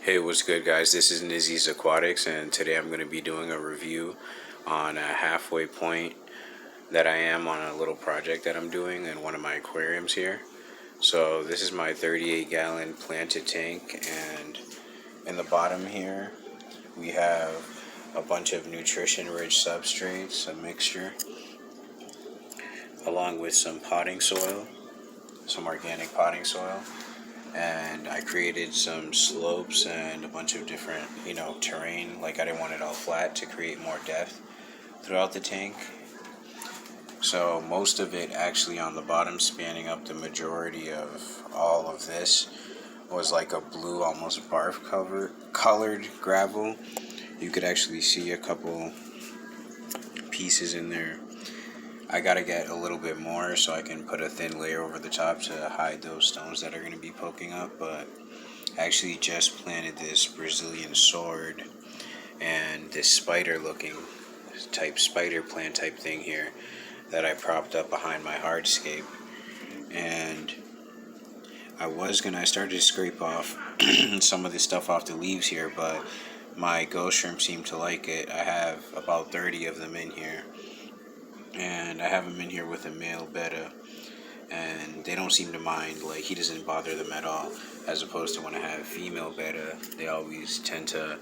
Hey, what's good, guys? This is Nizzy's Aquatics, and today I'm going to be doing a review on a halfway point that I am on a little project that I'm doing in one of my aquariums here. So this is my 38-gallon planted tank, and in the bottom here we have a bunch of nutrition-rich substrates, a mixture, along with some potting soil, some organic potting soil. And I created some slopes and a bunch of different, terrain. Like, I didn't want it all flat to create more depth throughout the tank. So most of it actually on the bottom, spanning up the majority of all of this, was like a blue, almost barf colored gravel. You could actually see a couple pieces in there. I gotta get a little bit more so I can put a thin layer over the top to hide those stones that are going to be poking up. But I actually just planted this Brazilian sword and this spider looking type spider plant type thing here that I propped up behind my hardscape. And I started to scrape off some of the stuff off the leaves here, but my ghost shrimp seem to like it. I have about 30 of them in here, and I have them in here with a male Betta, and they don't seem to mind. Like, he doesn't bother them at all, as opposed to when I have female Betta, they always tend to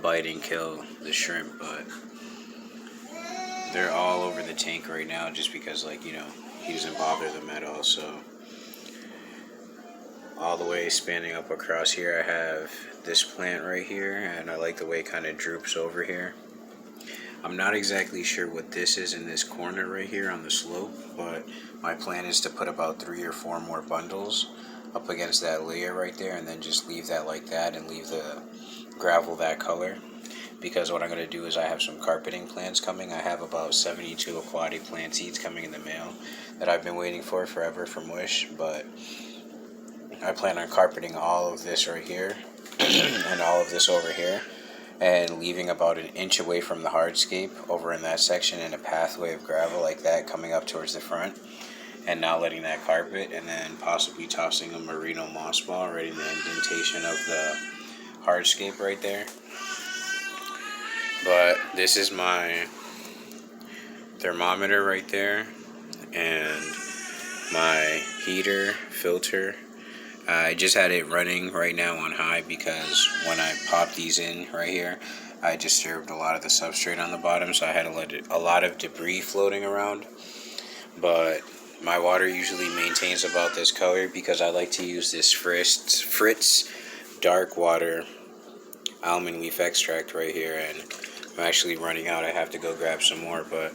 bite and kill the shrimp. But they're all over the tank right now just because, he doesn't bother them at all. So all the way spanning up across here, I have this plant right here, and I like the way it kind of droops over here. I'm not exactly sure what this is in this corner right here on the slope, but my plan is to put about 3 or 4 more bundles up against that layer right there, and then just leave that like that and leave the gravel that color. Because what I'm going to do is I have some carpeting plants coming. I have about 72 aquatic plant seeds coming in the mail that I've been waiting for forever from Wish, but I plan on carpeting all of this right here and all of this over here, and leaving about an inch away from the hardscape over in that section in a pathway of gravel like that coming up towards the front, and not letting that carpet, and then possibly tossing a merino moss ball right in the indentation of the hardscape right there. But this is my thermometer right there, and my heater filter. I just had it running right now on high because when I popped these in right here, I disturbed a lot of the substrate on the bottom, so I had a lot of debris floating around. But my water usually maintains about this color because I like to use this Fritz dark water almond leaf extract right here, and I'm actually running out. I have to go grab some more, but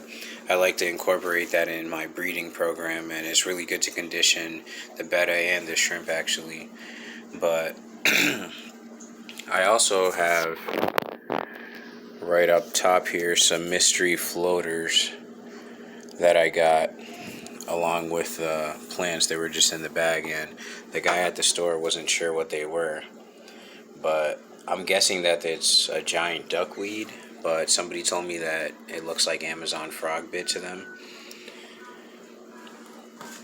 I like to incorporate that in my breeding program, and it's really good to condition the Betta and the shrimp actually. But I also have right up top here some mystery floaters that I got along with the plants. They were just in the bag, and the guy at the store wasn't sure what they were, but I'm guessing that it's a giant duckweed, but somebody told me that it looks like Amazon frogbit to them.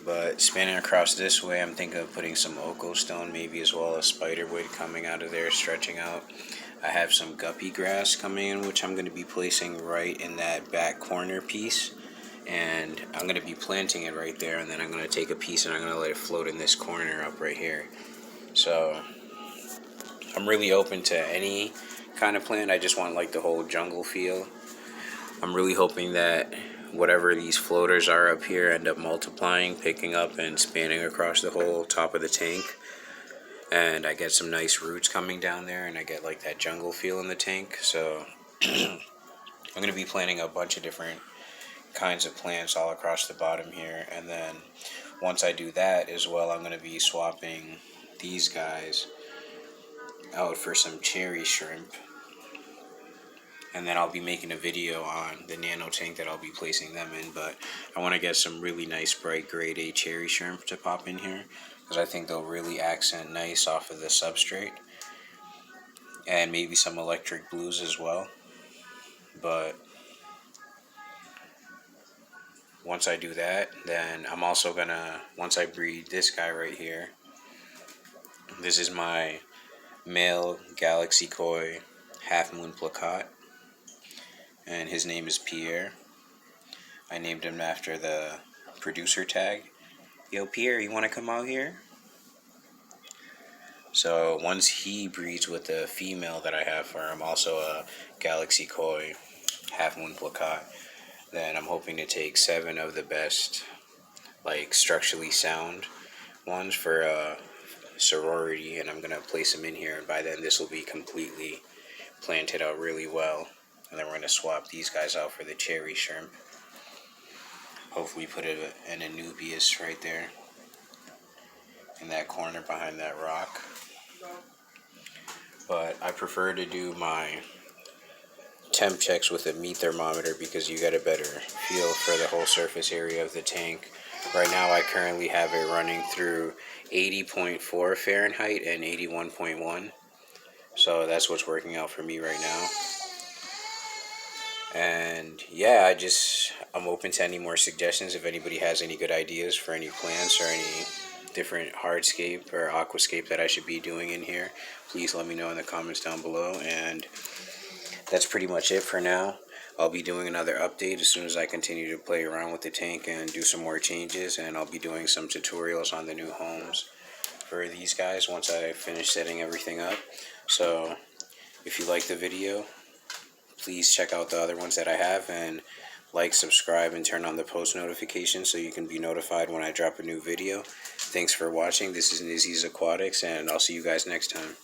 But spanning across this way, I'm thinking of putting some Oko stone, maybe as well as spiderwood coming out of there, stretching out. I have some guppy grass coming in, which I'm going to be placing right in that back corner piece. And I'm going to be planting it right there, and then I'm going to take a piece and I'm going to let it float in this corner up right here. So I'm really open to any kind of plant. I just want like the whole jungle feel. I'm really hoping that whatever these floaters are up here end up multiplying, picking up, and spanning across the whole top of the tank, and I get some nice roots coming down there, and I get like that jungle feel in the tank. So I'm going to be planting a bunch of different kinds of plants all across the bottom here, and then once I do that as well, I'm going to be swapping these guys out for some cherry shrimp, and then I'll be making a video on the nano tank that I'll be placing them in. But I want to get some really nice bright grade A cherry shrimp to pop in here, because I think they'll really accent nice off of the substrate, and maybe some electric blues as well. But once I do that, then I'm also gonna, once I breed this guy right here, this is my male galaxy koi half moon plakat, and his name is Pierre. I named him after the producer tag. Yo, Pierre, you want to come out here? So once he breeds with the female that I have for him, also a galaxy koi half moon plakat, then I'm hoping to take 7 of the best, like structurally sound ones for sorority, and I'm gonna place them in here. And by then, this will be completely planted out really well. And then we're gonna swap these guys out for the cherry shrimp. Hopefully, put it in Anubius right there in that corner behind that rock. But I prefer to do my temp checks with a meat thermometer because you get a better feel for the whole surface area of the tank. Right now I currently have it running through 80.4 Fahrenheit and 81.1. So that's what's working out for me right now. And yeah, I'm open to any more suggestions. If anybody has any good ideas for any plants or any different hardscape or aquascape that I should be doing in here, please let me know in the comments down below. And that's pretty much it for now. I'll be doing another update as soon as I continue to play around with the tank and do some more changes, and I'll be doing some tutorials on the new homes for these guys once I finish setting everything up. So if you like the video, please check out the other ones that I have, and like, subscribe, and turn on the post notifications so you can be notified when I drop a new video. Thanks for watching. This is Nizzy's Aquatics, and I'll see you guys next time.